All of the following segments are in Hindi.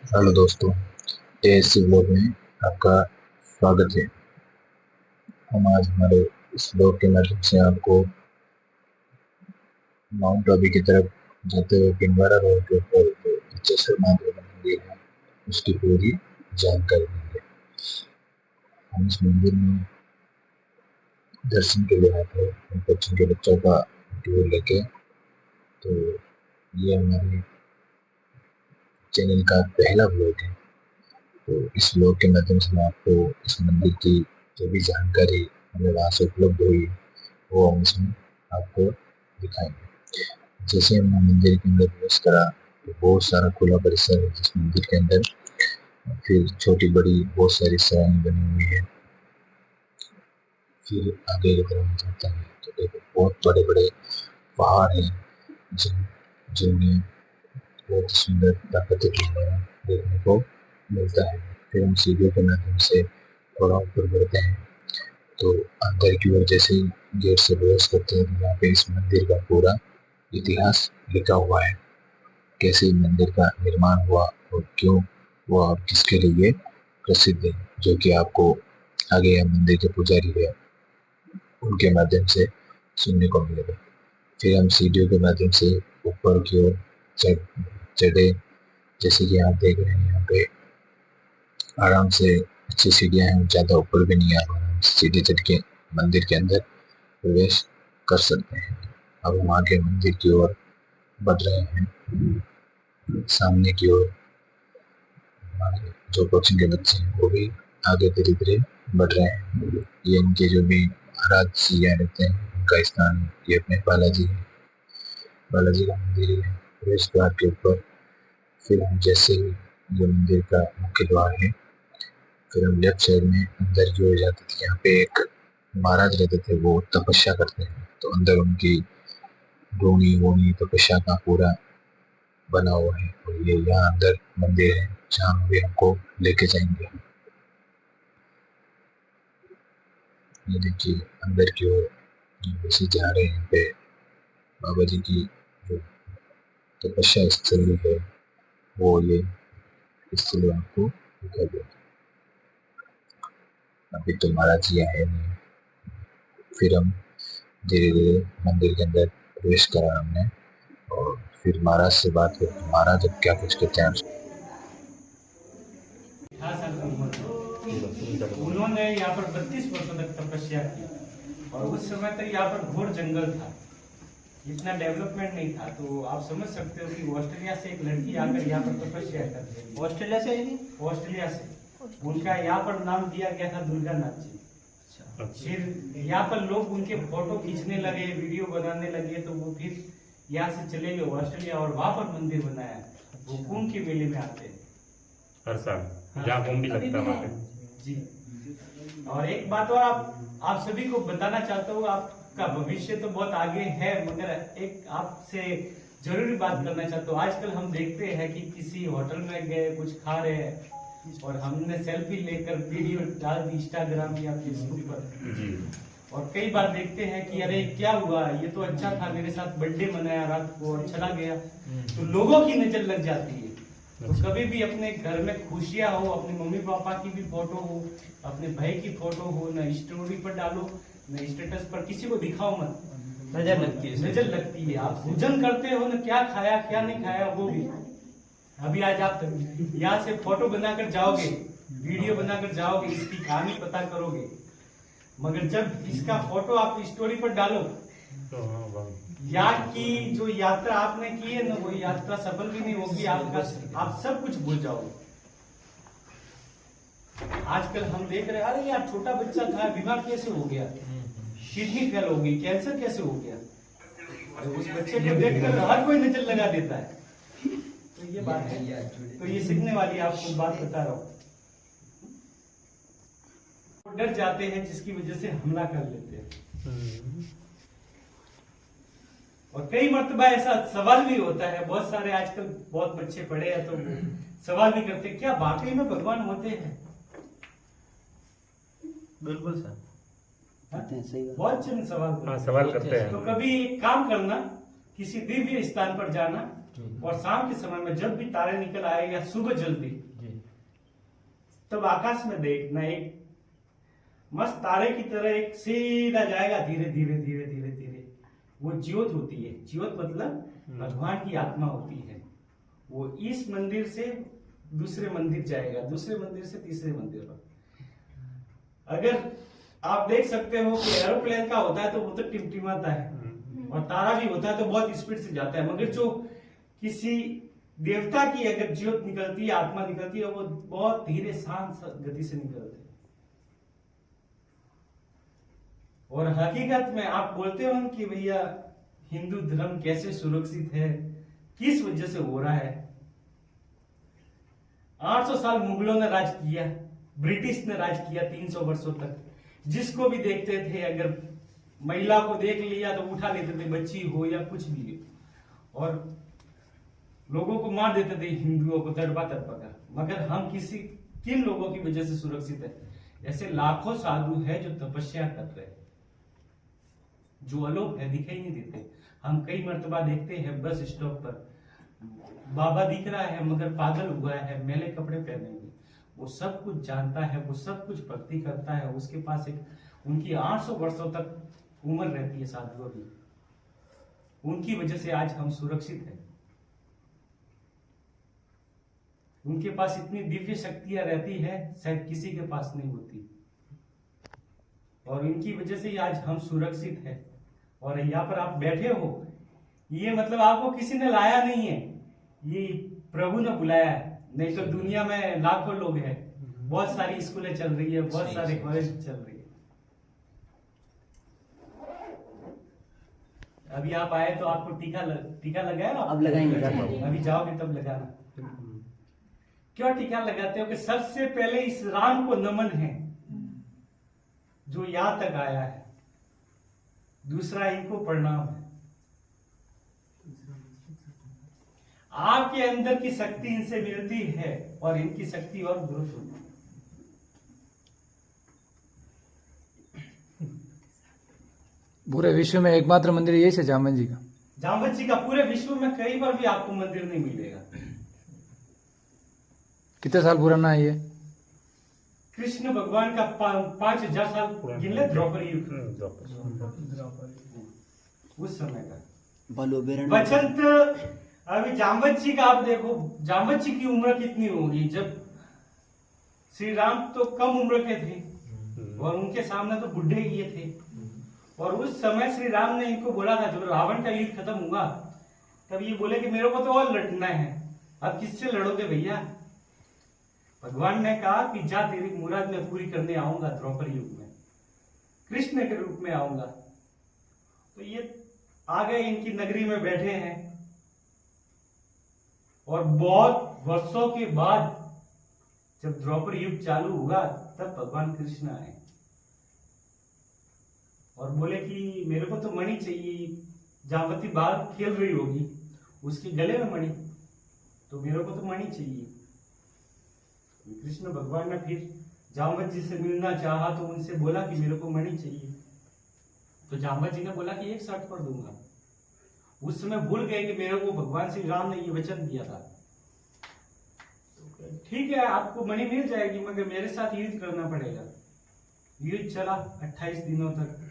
हेलो दोस्तों, एएससी ब्लॉग में आपका स्वागत है। हम आज हमारे इस ब्लॉग के माध्यम से आपको माउंट आबू की तरफ जाते हुए पिंडवारा रोड के ऊपर जो विचेश्वर महादेव मंदिर है उसकी पूरी जानकारी देंगे। हम इस मंदिर में दर्शन के लिए आए थे बच्चों के बच्चों का टूर लेके। तो ये हमारे चैनल का पहला ब्लॉग है। तो इस ब्लॉग के माध्यम से मैं आपको इस मंदिर की जो भी जानकारी हमें वहाँ से उपलब्ध हुई वो हम इसमें आपको दिखाएंगे। जैसे हमने मंदिर के अंदर प्रवेश करा तो बहुत सारा खुला परिसर है जिस मंदिर के अंदर, फिर छोटी बड़ी बहुत सारी सराहें बनी हुई है। फिर आगे की तरफ हम जाते हैं तो देखो बहुत बड़े बड़े पहाड़ हैं जिनमें बहुत सुंदर प्राकृतिक नज़ारा देखने को मिलता है। फिर हम सीढ़ियों के माध्यम से थोड़ा ऊपर बढ़ते हैं तो अंदर की ओर जैसे ही गेट से प्रवेश करते हैं तो यहाँ पे इस मंदिर का पूरा इतिहास लिखा हुआ है, कैसे मंदिर का निर्माण हुआ और क्यों हुआ और किसके लिए प्रसिद्ध है, जो कि आपको आगे यह मंदिर के पुजारी है उनके माध्यम से सुनने को मिलेगा। फिर हम सीढ़ियों के माध्यम से ऊपर की ओर चढ़े। जैसे कि आप देख रहे हैं यहाँ पे आराम से अच्छी सीढ़ियाँ हैं, ज़्यादा ऊपर भी नहीं आ रहा, सीढ़ी चढ़ के मंदिर के अंदर प्रवेश कर सकते हैं। अब हम आगे मंदिर की ओर बढ़ रहे हैं। सामने की ओर हमारे जो कोचिंग के बच्चे हैं वो भी आगे धीरे धीरे बढ़ रहे हैं। ये इनके जो भी महाराज जी रहते हैं उनका स्थान ये अपने बालाजी का मंदिर है प्रवेश द्वार के ऊपर। फिर हम जैसे ही जो मंदिर का मुख्य द्वार है फिर हम लेफ्ट साइड में अंदर की ओर जाते थे। यहाँ पे एक महाराज रहते थे, वो तपस्या करते हैं तो अंदर उनकी ड्रोनी वोनी तपस्या का पूरा बना हुआ है और ये यहाँ अंदर मंदिर है जहाँ वे हमको लेके जाएंगे। ये देखिए अंदर की ओर जैसे जा रहे हैं यहाँ पे बाबा जी की जो तपस्या स्थली है वो ये स्थली आपको दिखाई देगी। अभी तो महाराज जी आए नहीं। फिर हम धीरे धीरे मंदिर के अंदर प्रवेश करा हमने और फिर महाराज से बात करते महाराज अब क्या कुछ कहते हैं। उन्होंने यहाँ पर 32 वर्षों तक तपस्या की और उस समय तक यहाँ पर घोर जंगल था, इतना डेवलपमेंट नहीं था। तो आप समझ सकते हो कि ऑस्ट्रेलिया से एक लड़की आकर यहाँ पर तपस्या करती है। ऑस्ट्रेलिया से आई थी? ऑस्ट्रेलिया से उनका यहाँ पर नाम दिया गया था दुर्गा नाथ जी। फिर यहाँ पर लोग उनके फोटो खींचने लगे, वीडियो बनाने लगे, तो वो फिर यहाँ से चले गए ऑस्ट्रेलिया और वहां पर मंदिर बनाया। वो कुंभ के मेले में आते हैं हर साल, जहाँ कुंभ भी लगता है वहाँ पे जी। और एक बात और आप सभी को बताना चाहता हूँ, आपका भविष्य तो बहुत आगे है, मगर एक आपसे जरूरी बात करना चाहता हूँ। आजकल हम देखते हैं कि किसी होटल में गए, कुछ खा रहे हैं और हमने सेल्फी लेकर वीडियो डाल दी इंस्टाग्राम या फेसबुक पर जी। और कई बार देखते हैं कि अरे क्या हुआ, ये तो अच्छा था, मेरे साथ बर्थडे मनाया रात को और चला गया, तो लोगों की नजर लग जाती है। तो कभी भी अपने घर में खुशियां हो, अपने मम्मी पापा की भी फोटो हो, अपने भाई की फोटो हो, न स्टोरी पर डालो न स्टेटस पर, किसी को दिखाओ मत, नजर लगती है। नजर लगती है। आप भोजन करते हो न, क्या खाया क्या नहीं खाया वो भी। अभी आज आप यहाँ से फोटो बनाकर जाओगे, वीडियो बनाकर जाओगे, इसकी कहानी पता करोगे, मगर जब इसका फोटो आप स्टोरी पर डालो तो यहाँ की जो यात्रा आपने की है ना, वो यात्रा सफल भी नहीं होगी आपका, आप सब कुछ भूल जाओगे। आजकल हम देख रहे हैं, अरे यार छोटा बच्चा था, बीमार कैसे हो गया, किडनी फेल हो गई, कैंसर कैसे हो गया, उस बच्चे को देखकर हर कोई नजर लगा देता है। तो ये बात है, तो ये सीखने वाली आपको बात बता रहा हूँ। डर जाते हैं जिसकी वजह से हमला कर लेते हैं और कई मर्तबा ऐसा सवाल भी होता है। बहुत सारे आजकल बहुत बच्चे पढ़े हैं तो सवाल भी करते हैं, क्या वाकई में भगवान होते हैं? बिल्कुल सर, बहुत जन सवाल करते हैं। सवाल करते हैं। तो कभी एक काम करना, किसी दिव्य स्थान पर जाना और शाम के समय में जब भी तारे निकल आए या सुबह जल्दी, तब आकाश में देखना एक मस्त तारे की तरह एक सीधा जाएगा, धीरे धीरे धीरे धीरे धीरे। वो ज्योत होती है, ज्योत मतलब भगवान की आत्मा होती है। वो इस मंदिर से दूसरे मंदिर जाएगा, दूसरे मंदिर से तीसरे मंदिर पर। अगर आप देख सकते हो कि एरोप्लेन का होता है तो वो तो टिमटिमाता है, और तारा भी होता है तो बहुत स्पीड से जाता है, मगर जो किसी देवता की अगर ज्योत निकलती है, आत्मा निकलती है, वो बहुत धीरे शांत गति से निकलती है। और हकीकत में आप बोलते हो कि भैया हिंदू धर्म कैसे सुरक्षित है, किस वजह से हो रहा है। 800 साल मुगलों ने राज किया, ब्रिटिश ने राज किया 300 वर्षों तक। जिसको भी देखते थे, अगर महिला को देख लिया तो उठा लेते थे, बच्ची हो या कुछ भी, और लोगों को मार देते थे, हिंदुओं को तड़पा कर। मगर हम किन लोगों की वजह से सुरक्षित है? ऐसे लाखों साधु है जो तपस्या कर रहे हैं, जो अलोप है, दिखाई नहीं देते। हम कई मर्तबा देखते हैं बस स्टॉप पर बाबा दिख रहा है मगर पागल हुआ है, मैले कपड़े पहने हुए। वो सब कुछ जानता है, वो सब कुछ भक्ति करता है, उसके पास एक उनकी 800 वर्षों तक उम्र रहती है साधुओं की। उनकी वजह से आज हम सुरक्षित हैं। उनके पास इतनी दिव्य शक्तियां रहती है, शायद किसी के पास नहीं होती, और इनकी वजह से ही आज हम सुरक्षित हैं। और यहाँ पर आप बैठे हो, ये मतलब आपको किसी ने लाया नहीं है, ये प्रभु ने बुलाया है। नहीं तो दुनिया में लाखों लोग हैं, बहुत सारी स्कूलें चल रही है, बहुत सारे कॉलेज चल रही है। अभी आप आए तो आपको टीका लगाया, अब लगाएंगे, अभी जाओगे तब लगाना। क्यों टीका लगाते हो? कि सबसे पहले इस राम को नमन है जो यहां तक आया है, दूसरा इनको प्रणाम है। आपके अंदर की शक्ति इनसे मिलती है और इनकी शक्ति और ग्रोथ होती है। पूरे विश्व में एकमात्र मंदिर यही है जामवंत जी का। जामवंत जी का पूरे विश्व में कहीं पर भी आपको मंदिर नहीं मिलेगा। कितने साल पुराना है ये? कृष्ण भगवान का 5000 साल गिन ले, द्रौपदी युग उस समय का बचंत। अभी जामवंत जी का आप देखो, जामवंत जी की उम्र कितनी होगी? जब श्री राम तो कम उम्र के थे और उनके सामने तो बुढ़े ही थे। और उस समय श्री राम ने इनको बोला था, जब रावण का युद्ध खत्म हुआ तब ये बोले कि मेरे को तो और लड़ना है, अब किससे लड़ोगे भैया? भगवान ने कहा कि जा, तेरी मुराद मैं पूरी करने आऊंगा, द्रौपदी युग में कृष्ण के रूप में आऊंगा। तो ये आ गए, इनकी नगरी में बैठे हैं, और बहुत वर्षों के बाद जब द्रौपदी युग चालू हुआ तब भगवान कृष्ण आए और बोले कि मेरे को तो मणि चाहिए। जामवती बाल खेल रही होगी, उसके गले में मणि, तो मेरे को तो मणि चाहिए। कृष्ण भगवान ने फिर जामवत जी से मिलना चाहा तो उनसे बोला कि मेरे को मणि चाहिए। तो जामवत जी ने बोला कि एक शर्त पर दूंगा। उस समय भूल गए कि मेरे को भगवान श्री राम ने ये वचन दिया था। तो ठीक है, आपको मणि मिल जाएगी, मगर मेरे साथ युद्ध करना पड़ेगा। युद्ध चला 28 दिनों तक।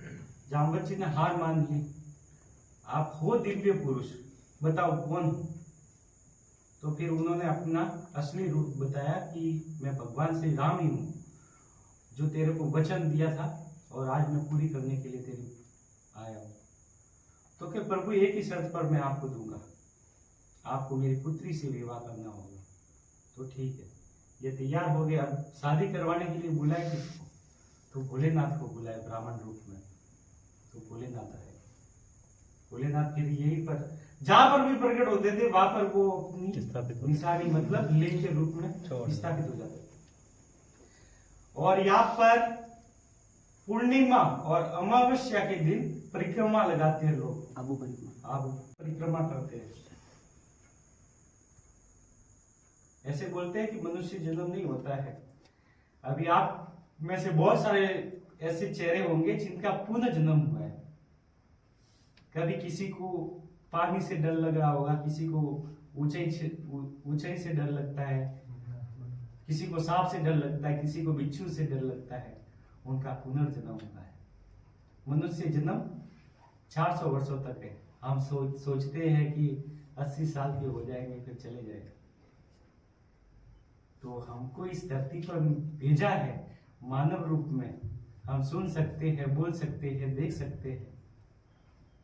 जामवत जी ने हार मान ली। आप हो दिव्य पुरुष, बताओ कौन हो? तो फिर उन्होंने अपना असली रूप बताया कि मैं भगवान श्री राम ही हूं, जो तेरे को वचन दिया था और आज मैं पूरी करने के लिए तेरे आया हूं। तो कि प्रभु एक ही शर्त पर मैं आपको दूंगा, आपको मेरी पुत्री से विवाह करना होगा। तो ठीक है, ये तैयार हो गया। अब शादी करवाने के लिए बुलाए किसको? तो भोलेनाथ को बुलाए ब्राह्मण रूप में। तो भोलेनाथ आए। भोलेनाथ फिर यही पर जहां पर भी प्रकट होते थे वहां पर वो अपनी निशानी मतलब लिंग के रूप में स्थापित हो जाते थे। और यहाँ पर पूर्णिमा और अमावस्या के दिन परिक्रमा लगाते हैं लोग, आबू परिक्रमा करते हैं। ऐसे बोलते हैं कि मनुष्य जन्म नहीं होता है। अभी आप में से बहुत सारे ऐसे चेहरे होंगे जिनका पुनः जन्म हुआ है। कभी किसी को पानी से डर लग रहा होगा, किसी को ऊंचाई से डर लगता है, किसी को सांप से डर लगता है, किसी को बिच्छू से डर लगता है, उनका पुनर्जन्म होता है। मनुष्य जन्म 400 वर्षों तक है। हम सोचते हैं कि 80 साल के हो जाएंगे फिर चले जाएंगे। तो हमको इस धरती पर भेजा है मानव रूप में। हम सुन सकते हैं, बोल सकते हैं, देख सकते हैं,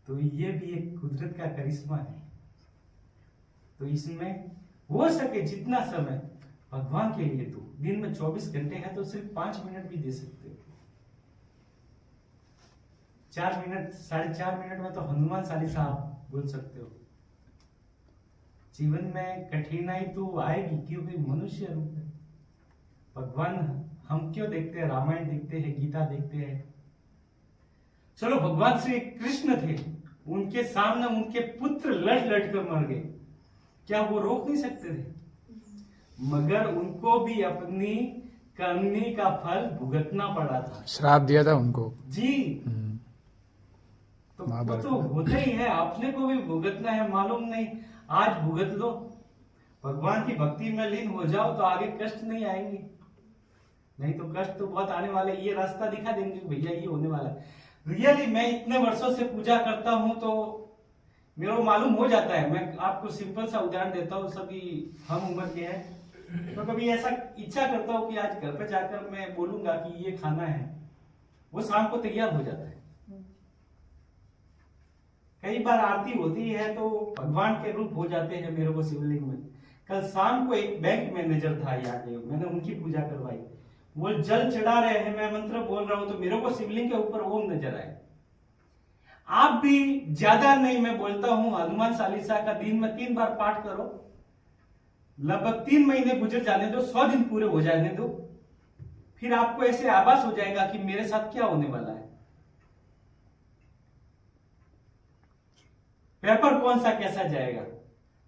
तो ये भी एक कुदरत का करिश्मा है। तो इसमें हो सके जितना समय भगवान के लिए, तो दिन में 24 घंटे है तो सिर्फ 5 मिनट भी दे सकते हो। 4 मिनट, 4.5 मिनट में तो हनुमान चालीसा आप बोल सकते हो। जीवन में कठिनाई तो आएगी क्योंकि मनुष्य रूप है। भगवान हम क्यों देखते हैं, रामायण देखते हैं, गीता देखते हैं। चलो भगवान श्री कृष्ण थे, उनके सामने उनके पुत्र लड़ कर मर गए, क्या वो रोक नहीं सकते थे? मगर उनको भी अपनी करनी का फल भुगतना पड़ा था, श्राप दिया था उनको जी। तो वो तो होता ही है, अपने को भी भुगतना है, मालूम नहीं आज भुगत लो। भगवान की भक्ति में लीन हो जाओ तो आगे कष्ट नहीं आएंगे, नहीं तो कष्ट तो बहुत आने वाले। ये रास्ता दिखा देंगे भैया ये होने वाला है। रियली मैं इतने वर्षों से पूजा करता हूं तो मेरे को मालूम हो जाता है। मैं आपको सिंपल सा उदाहरण देता हूँ, सभी हम उम्र के हैं, तो कभी ऐसा इच्छा करता हूँ कि आज घर पे जाकर मैं बोलूंगा कि ये खाना है, वो शाम को तैयार हो जाता है। कई बार आरती होती है तो भगवान के रूप हो जाते हैं मेरे को शिवलिंग में। कल शाम को एक बैंक मैनेजर था यहाँ के, मैंने उनकी पूजा करवाई, वो जल चढ़ा रहे हैं, मैं मंत्र बोल रहा हूं तो मेरे को शिवलिंग के ऊपर ओम नजर आए। आप भी ज्यादा नहीं, मैं बोलता हूं हनुमान चालीसा का दिन में 3 बार पाठ करो, लगभग 3 महीने गुजर जाने दो, 100 दिन पूरे हो जाने दो, फिर आपको ऐसे आभास हो जाएगा कि मेरे साथ क्या होने वाला है। पेपर कौन सा कैसा जाएगा,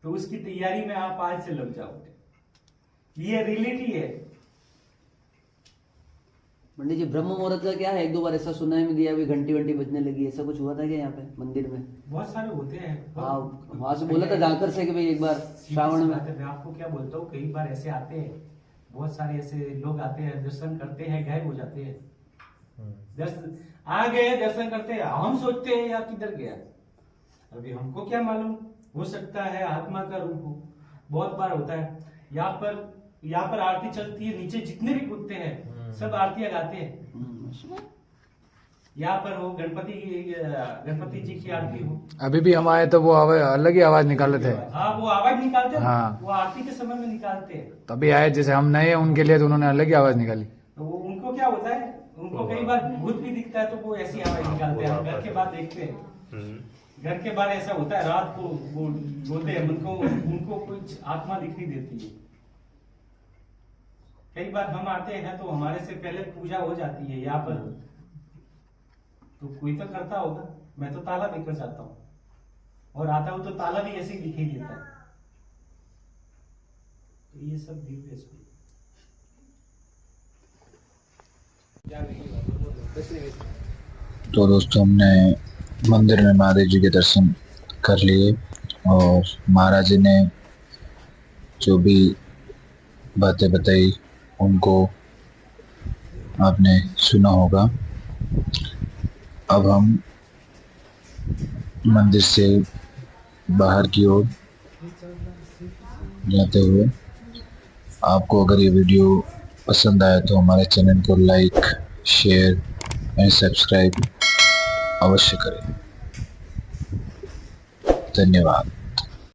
तो उसकी तैयारी में आप आज से लग जाओगे। ये रियलिटी है। पंडित जी ब्रह्म मुहूर्त का क्या है? 1-2 बार ऐसा सुनाई में दिया, अभी घंटी वंटी बजने लगी, ऐसा कुछ हुआ था क्या यहाँ पे मंदिर में? बहुत सारे होते हैं। हाँ, वहां से बोला था जाकर से कि भाई एक बार श्रावण में। मैं आपको क्या बोलता हूँ, कई बार ऐसे आते हैं, बहुत सारे ऐसे लोग आते हैं, दर्शन करते हैं, गायब हो जाते हैं। दर्शन आ गए, दर्शन करते हैं, हम सोचते हैं यार किधर गया, अभी हमको क्या मालूम, हो सकता है आत्मा का रूप हो। बहुत बार होता है। यहाँ पर आरती चलती है, नीचे जितने भी कुत्ते हैं सब आरतियां गाते हैं। यहाँ पर हो गणपति जी की आरती हो, अभी भी हम आए तो वो अलग ही आवाज निकालते थे। हाँ वो आवाज निकालते हैं। हाँ। वो आरती के समय में निकालते हैं। तभी आए, जैसे हम नए हैं उनके लिए, तो उन्होंने अलग ही आवाज निकाली। तो वो उनको क्या होता है, उनको कई बार भूत भी दिखता है तो वो ऐसी आवाज निकालते हैं। घर के बाद देखते हैं, घर के बाहर ऐसा होता है, रात को वो बोलते हैं, उनको कुछ आत्मा दिखनी देती है। कई बार हम आते हैं तो हमारे से पहले पूजा हो जाती है यहाँ पर, तो कोई तो करता होगा। मैं तो ताला देकर जाता हूँ, और आता हूँ तो ताला भी ऐसे ही दिखाई देता है। तो ये सब दिव्य है। तो दोस्तों हमने मंदिर में महादेव जी के दर्शन कर लिए, और महाराज जी ने जो भी बातें बताई उनको आपने सुना होगा। अब हम मंदिर से बाहर की ओर जाते हुए, आपको अगर ये वीडियो पसंद आया तो हमारे चैनल को लाइक, शेयर एंड सब्सक्राइब अवश्य करें। धन्यवाद।